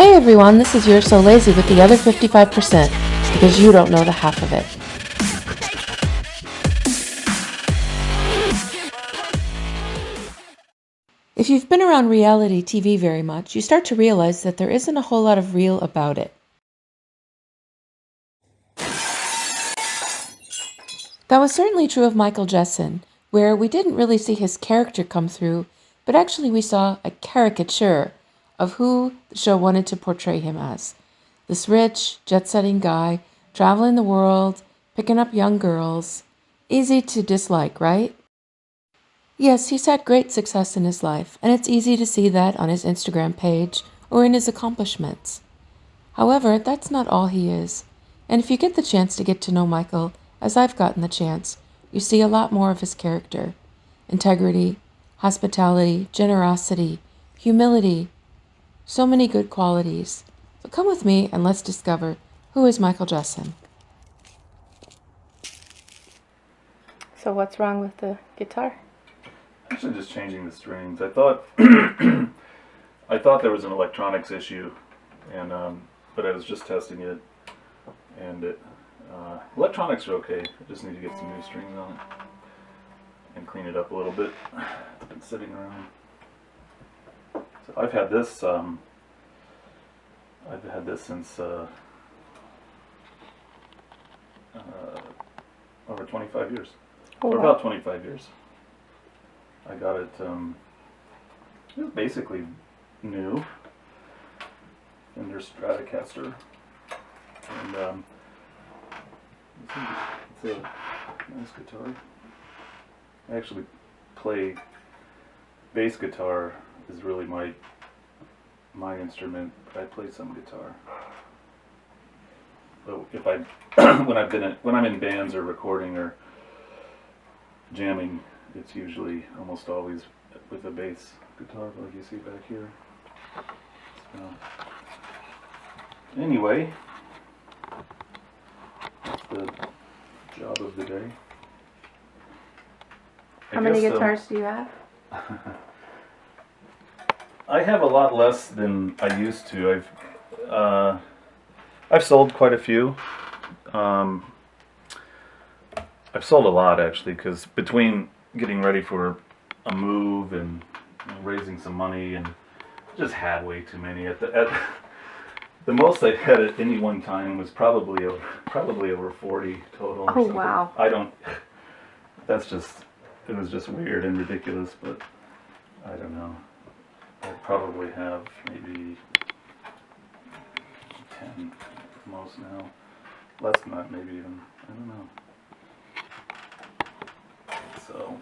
Hey everyone, this is You're So Lazy with the other 55%, because you don't know the half of it. If you've been around reality TV very much, you start to realize that there isn't a whole lot of real about it. That was certainly true of Michael Jessen, where we didn't really see his character come through, but actually we saw a caricature of who the show wanted to portray him as. This rich, jet-setting guy, traveling the world, picking up young girls. Easy to dislike, right? Yes, he's had great success in his life, and it's easy to see that on his Instagram page or in his accomplishments. However, that's not all he is. And if you get the chance to get to know Michael, as I've gotten the chance, you see a lot more of his character. Integrity, hospitality, generosity, humility, so many good qualities. So come with me and let's discover who is Michael Jessen. So what's wrong with the guitar? Actually, just changing the strings. I thought there was an electronics issue, and but I was just testing it, and electronics are okay. I just need to get some new strings on it and clean it up a little bit. It's been sitting around. So I've had this since over 25 years, or about 25 years. I got it. It was basically new, Fender Stratocaster, and it's a nice guitar. I actually play bass guitar. Is really my instrument, but I play some guitar. But if I when I'm in bands or recording or jamming, it's usually almost always with a bass guitar, like you see back here. So, anyway, that's the job of the day. How many guitars do you have? I have a lot less than I used to. I've sold quite a few. I've sold a lot actually, because between getting ready for a move and raising some money, and just had way too many. At the most I had at any one time was probably over 40 total. Oh wow! I don't. That's just. It was just weird and ridiculous, but I don't know. I probably have maybe 10 at most now. Less than that, maybe even. I don't know. So,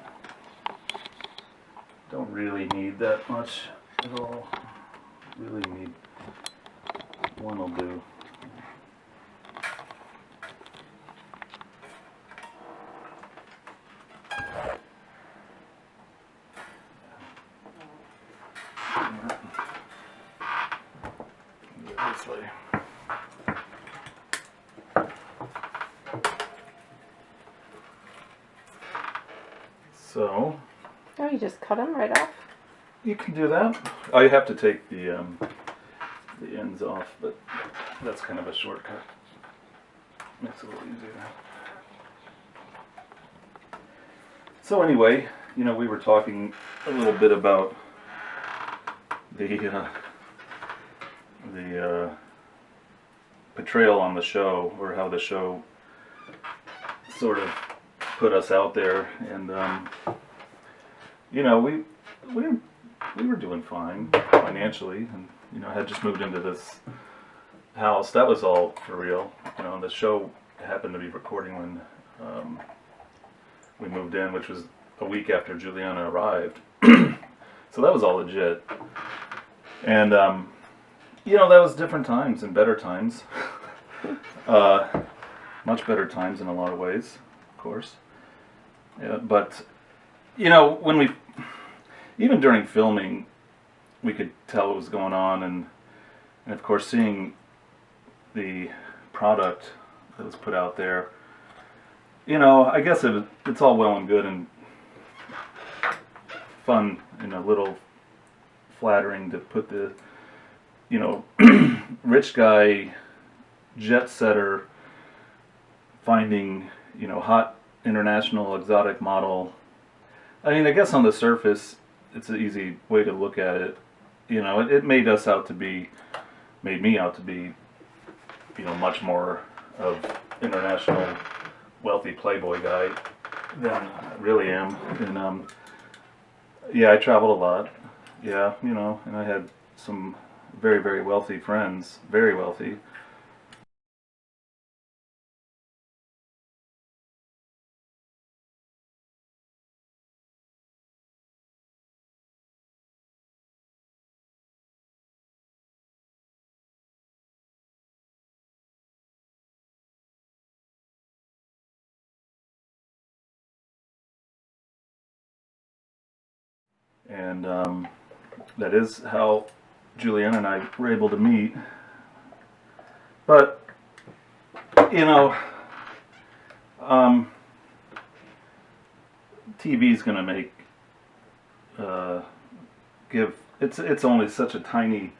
don't really need that much at all. Really need one will do. This way. So. Oh, you just cut them right off? You can do that. Oh, you have to take the ends off, but that's kind of a shortcut. Makes it a little easier. So anyway, we were talking a little bit about the portrayal on the show, or how the show sort of put us out there, and we were doing fine financially, and I had just moved into this house. That was all for real. The show happened to be recording when we moved in, which was a week after Juliana arrived. So that was all legit. And that was different times and better times. Much better times in a lot of ways, of course. Yeah, but when even during filming, we could tell what was going on, and of course seeing the product that was put out there, I guess it's all well and good and fun and a little flattering to put the you know, rich guy, jet setter, finding, you know, hot international exotic model. I mean, I guess on the surface, it's an easy way to look at it. You know, it made me out to be, you know, much more of international wealthy playboy guy than I really am. And yeah, I traveled a lot. Yeah, you know, and I had some very, very wealthy friends, very wealthy. And that is how Juliana and I were able to meet. But, you know, um, TV is going to make, uh, it's only such a tiny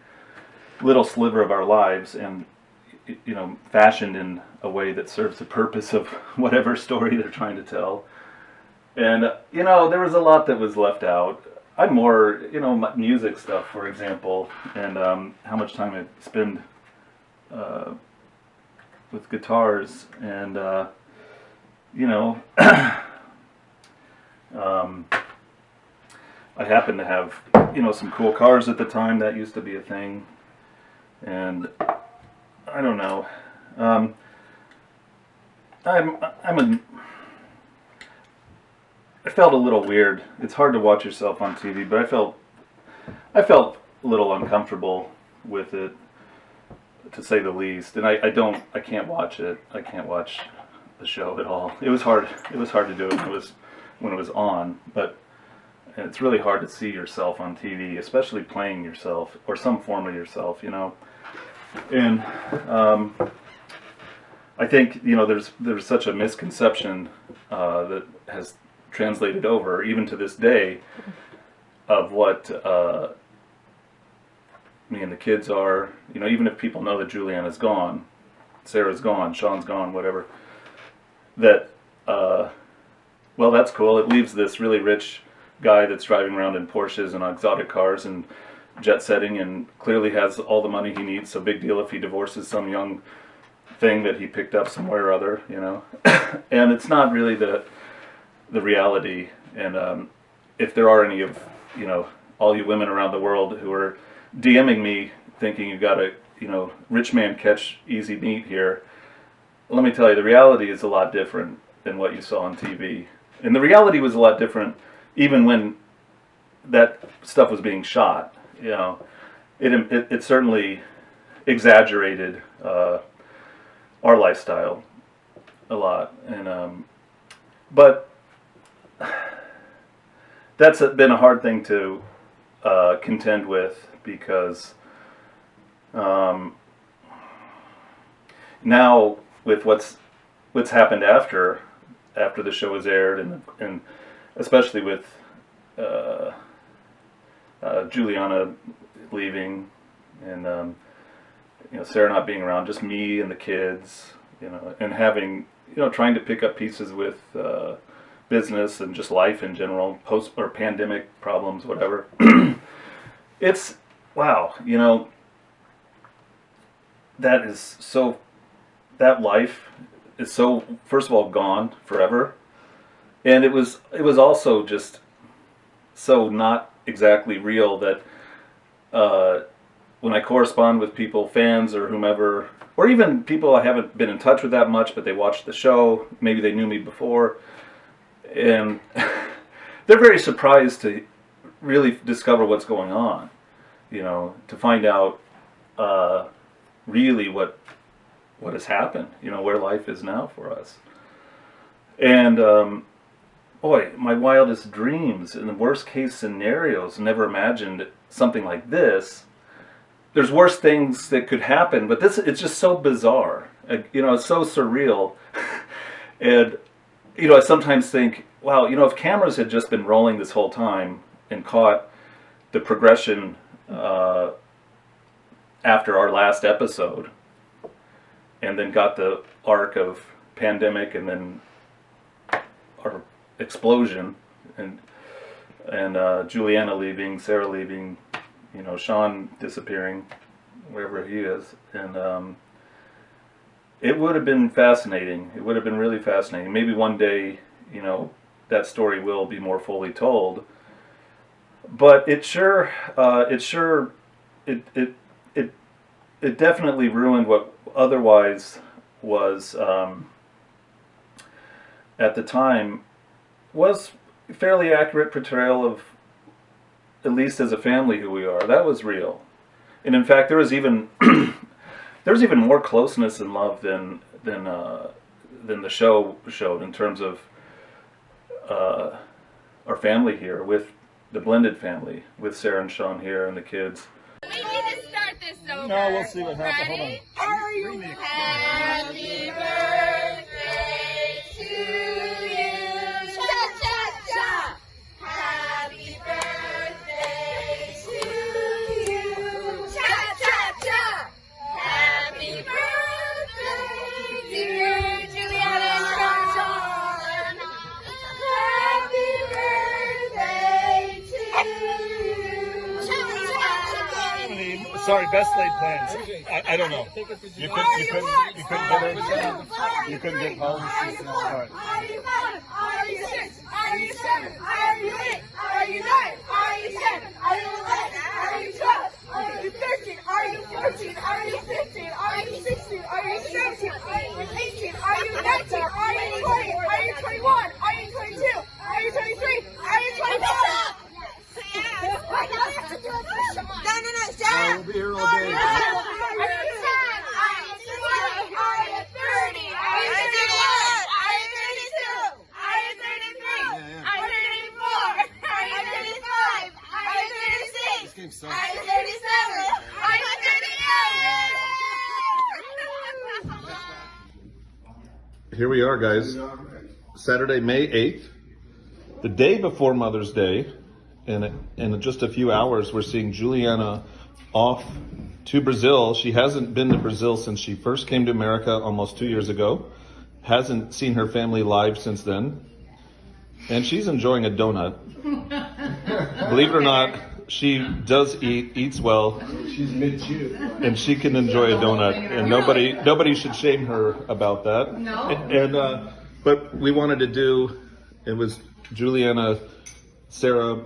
little sliver of our lives, and you know, fashioned in a way that serves the purpose of whatever story they're trying to tell. And you know, there was a lot that was left out. I'm more, you know, music stuff, for example, and how much time I spend uh, with guitars, and you know, um, I happened to have, you know, some cool cars at the time. That used to be a thing, and I don't know. Um, I'm a I felt a little weird. It's hard to watch yourself on TV, but I felt a little uncomfortable with it, to say the least. And I can't watch it. I can't watch the show at all. It was hard. It was hard to do it when it was on. But it's really hard to see yourself on TV, especially playing yourself or some form of yourself. You know. And I think, you know, there's such a misconception that has translated over even to this day of what me and the kids are. You know, even if people know that Juliana's gone, Sarah's gone, Sean's gone, whatever, that well, that's cool. It leaves this really rich guy that's driving around in Porsches and exotic cars and jet setting, and clearly has all the money he needs. So big deal if he divorces some young thing that he picked up somewhere or other, you know. And it's not really the reality. And if there are any of, you know, all you women around the world who are DMing me thinking you got a, you know, rich man catch easy meat here, let me tell you, the reality is a lot different than what you saw on TV. And the reality was a lot different even when that stuff was being shot. You know, it certainly exaggerated our lifestyle a lot. And but that's been a hard thing to contend with, because now with what's happened after the show was aired, and especially with Juliana leaving, and you know, Sarah not being around, just me and the kids, you know, and having, you know, trying to pick up pieces with business and just life in general, post or pandemic problems, whatever. It's, wow, you know, that is so, that life is so, first of all, gone forever, and it was also just so not exactly real that when I correspond with people, fans or whomever, or even people I haven't been in touch with that much, but they watched the show, maybe they knew me before, and they're very surprised to really discover what's going on, you know, to find out really what has happened, you know, where life is now for us. And boy, my wildest dreams and the worst case scenarios, never imagined something like this. There's worse things that could happen, but this, it's just so bizarre. You know, it's so surreal. And, you know, I sometimes think, wow, you know, if cameras had just been rolling this whole time and caught the progression after our last episode, and then got the arc of pandemic and then our explosion, and Juliana leaving, Sarah leaving, Sean disappearing wherever he is, and it would have been fascinating. It would have been really fascinating. Maybe one day, that story will be more fully told. But it definitely ruined what otherwise was, at the time, was a fairly accurate portrayal of, at least as a family, who we are. That was real. And in fact, there was even more closeness and love than the show showed, in terms of our family here, with the blended family, with Sarah and Sean here and the kids. We need to start this over. No, we'll see what happens. Hold on. Are you happy birthday to you? Cha cha cha. Happy birthday to you. Cha cha cha. Happy birthday, dear Juliana and Sean. Happy birthday to you. Sorry, best laid plans. I don't know. You couldn't get home. Are you 4? Are you 5? Are you 6? Are you 7? Are you 8? Are you 9? Are you 10? Are you 11? Are you 12? Are you 13? Are you 14? Are you 15? Are you 16? Are you 17? Are you 18? Are you 19? Are you 20? Are you 21? Are you 22? Are you 23? Are you 24? No, Sarah. We'll be here all day. Are you 10? Are you 20? Are you 30? Are you 31? Are you 32? Are you 33? Are you 34? Are you 35? Are you 36? This game sucks. Are you 37? Are you 38? Here we are, guys. Saturday, May 8th, the day before Mother's Day, and in just a few hours, we're seeing Juliana off to Brazil. She hasn't been to Brazil since she first came to America almost 2 years ago. Hasn't seen her family live since then. And she's enjoying a donut. Believe it or not, she does eats well. She's mid-chew. And she can enjoy a donut, and nobody should shame her about that. No. And but we wanted to do, it was Juliana, Sarah,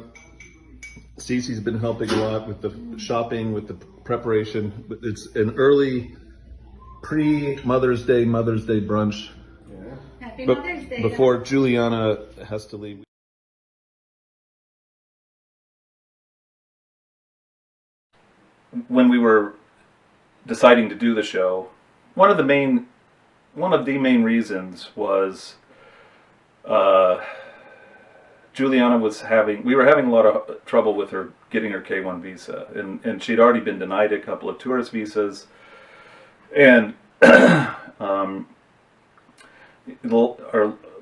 Cece's been helping a lot with the shopping, with the preparation. It's an early pre-Mother's Day brunch. Happy But Mother's Day. before Juliana has to leave. When we were deciding to do the show, one of the main reasons was, Juliana we were having a lot of trouble with her getting her K-1 visa, and she'd already been denied a couple of tourist visas, and our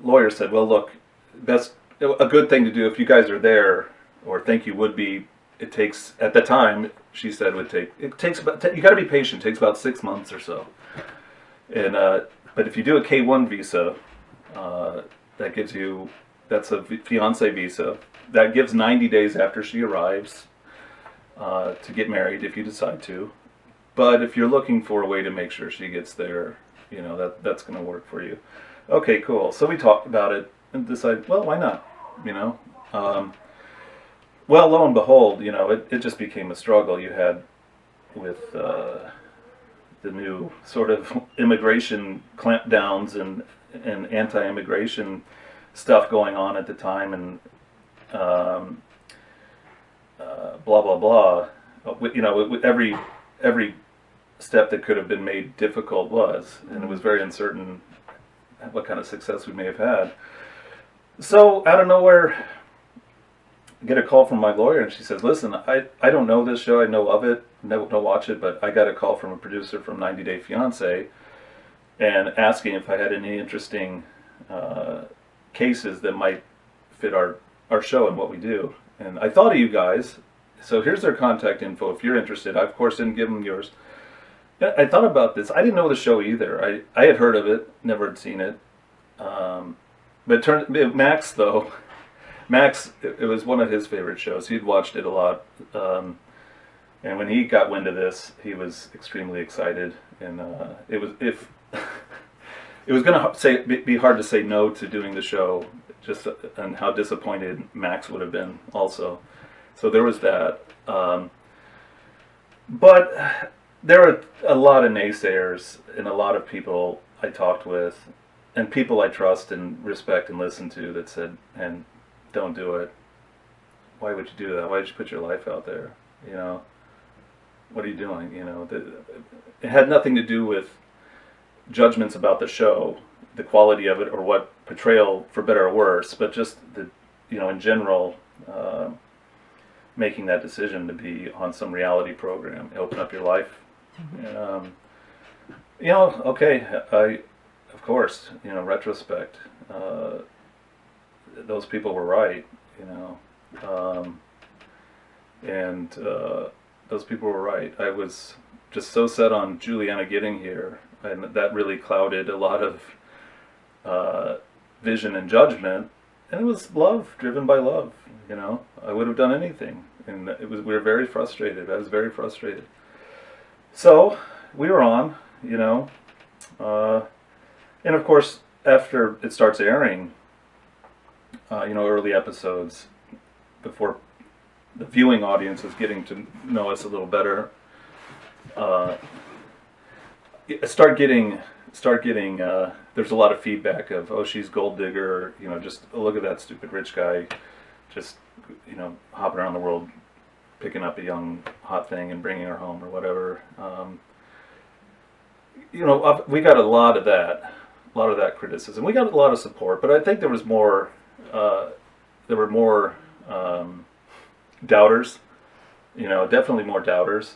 lawyer said, well, look, that's a good thing to do if you guys are there, or think you would be. It takes, at the time, she said it takes about, you got to be patient. It takes about 6 months or so. And but if you do a K-1 visa, that's a fiance visa. That gives 90 days after she arrives to get married if you decide to. But if you're looking for a way to make sure she gets there, that's going to work for you. Okay, cool. So we talked about it and decided, well, why not? Well, lo and behold, it just became a struggle. You had with the new sort of immigration clampdowns and anti-immigration stuff going on at the time, and blah blah blah. Every step that could have been made difficult was, and it was very uncertain what kind of success we may have had. So out of nowhere, I get a call from my lawyer, and she says, listen, I don't know this show, I know of it, don't watch it, but I got a call from a producer from 90 Day Fiance and asking if I had any interesting cases that might fit our show and what we do. And I thought of you guys, so here's their contact info if you're interested. I, of course, didn't give them yours. I thought about this. I didn't know the show either. I had heard of it, never had seen it. But Max though, it was one of his favorite shows. He'd watched it a lot, and when he got wind of this, he was extremely excited. And it was if it was going to be hard to say no to doing the show, just and how disappointed Max would have been also. So there was that. But there are a lot of naysayers and a lot of people I talked with and people I trust and respect and listen to that said, and don't do it. Why would you do that? Why did you put your life out there? You know, what are you doing? You know, it had nothing to do with judgments about the show, the quality of it, or what portrayal, for better or worse, but just the, you know, in general, making that decision to be on some reality program, open up your life. You know, okay, of course, you know, retrospect, those people were right, you know, and those people were right. I was just so set on Juliana getting here, and that really clouded a lot of vision and judgment. And it was love, driven by love. You know, I would have done anything, and we were very frustrated. I was very frustrated. So we were on, you know, and of course after it starts airing, you know, early episodes, before the viewing audience is getting to know us a little better, start getting. There's a lot of feedback of, oh, she's gold digger, you know, just look at that stupid rich guy, just, you know, hopping around the world, picking up a young hot thing and bringing her home or whatever. You know, we got a lot of that criticism. We got a lot of support, but I think there was more. There were more doubters. You know, definitely more doubters,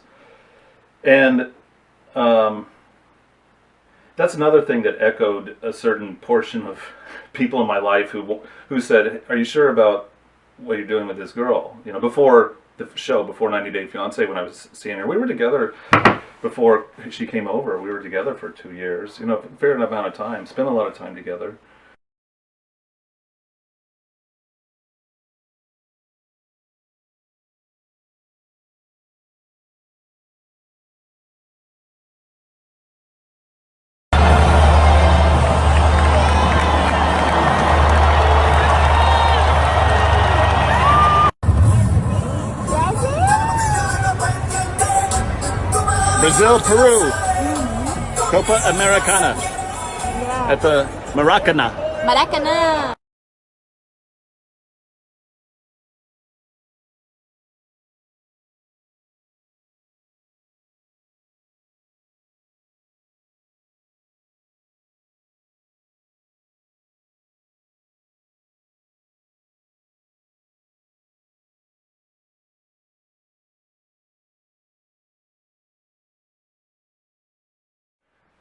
and. That's another thing that echoed a certain portion of people in my life who said, "Are you sure about what you're doing with this girl?" You know, before the show, before 90 Day Fiance, when I was seeing her, we were together before she came over. We were together for 2 years. You know, a fair amount of time. Spent a lot of time together. Brazil, Peru, Copa Americana at the Maracana. Maracanã.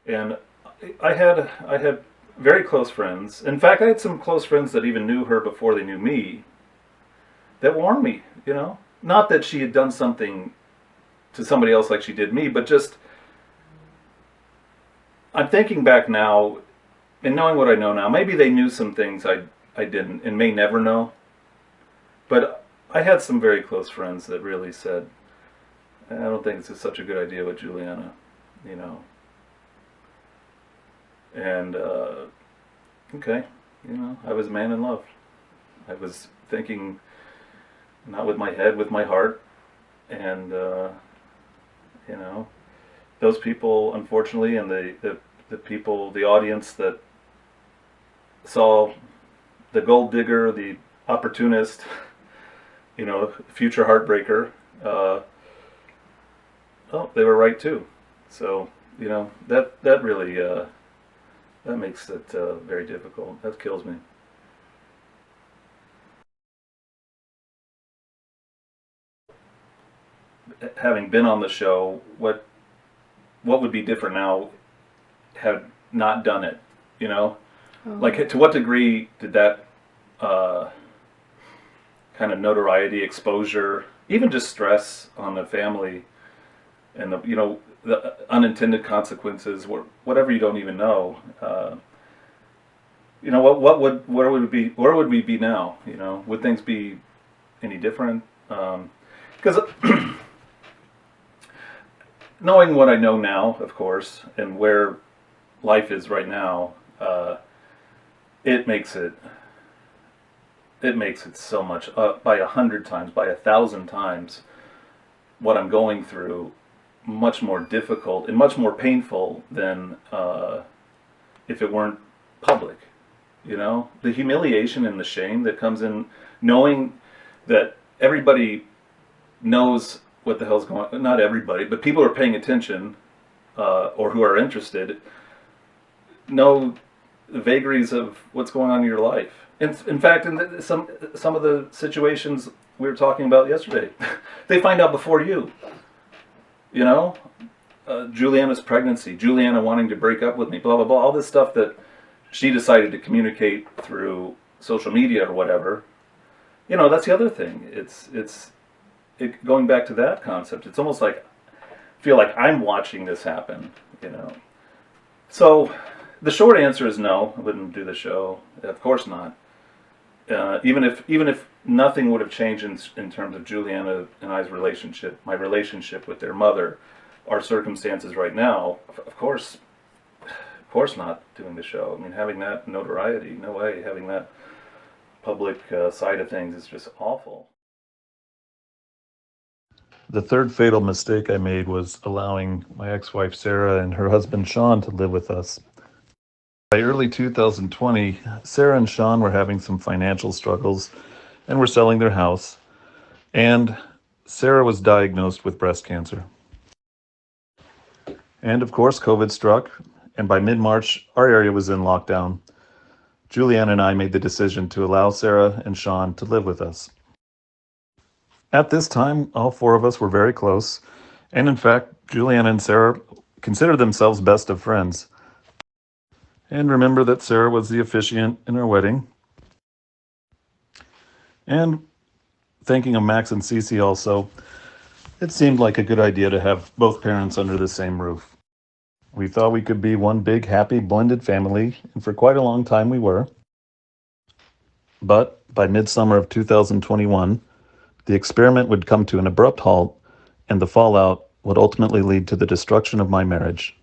And I had very close friends. In fact, I had some close friends that even knew her before they knew me, that warned me, you know, not that she had done something to somebody else like she did me, but just, I'm thinking back now and knowing what I know now, maybe they knew some things I didn't and may never know, but I had some very close friends that really said, I don't think this is such a good idea with Juliana, you know. And, okay, you know, I was a man in love. I was thinking, not with my head, with my heart. And, you know, those people, unfortunately, and the people, the audience that saw the gold digger, the opportunist, you know, future heartbreaker, oh, they were right too. So, you know, that really, that makes it very difficult. That kills me. Having been on the show, what would be different now had not done it? You know, like to what degree did that kind of notoriety, exposure, even just stress on the family, and the, you know, the unintended consequences, whatever you don't even know. You know, where would we be now? You know, would things be any different? Because knowing what I know now, of course, and where life is right now, it makes it so much, by 100 times, by 1,000 times, what I'm going through, much more difficult and much more painful than if it weren't public. You know, the humiliation and the shame that comes in knowing that everybody knows what the hell's going on. Not everybody, but people who are paying attention or who are interested know the vagaries of what's going on in your life. In fact, in some of the situations we were talking about yesterday, they find out before you. You know, Juliana's pregnancy, Juliana wanting to break up with me, blah blah blah, all this stuff that she decided to communicate through social media or whatever. You know, that's the other thing. It's going back to that concept. It's almost like I feel like I'm watching this happen. You know, so the short answer is no. I wouldn't do the show. Of course not. Even if nothing would have changed in terms of Juliana and I's relationship, my relationship with their mother, our circumstances right now, of course not doing the show. I mean, having that notoriety, no way. Having that public side of things is just awful. The third fatal mistake I made was allowing my ex-wife Sarah and her husband Sean to live with us. By early 2020, Sarah and Sean were having some financial struggles and were selling their house, and Sarah was diagnosed with breast cancer. And of course, COVID struck, and by mid-March, our area was in lockdown. Julianne and I made the decision to allow Sarah and Sean to live with us. At this time, all four of us were very close, and in fact, Julianne and Sarah considered themselves best of friends. And remember that Sarah was the officiant in our wedding. And thinking of Max and Cece also, it seemed like a good idea to have both parents under the same roof. We thought we could be one big, happy, blended family, and for quite a long time we were. But by midsummer of 2021, the experiment would come to an abrupt halt, and the fallout would ultimately lead to the destruction of my marriage.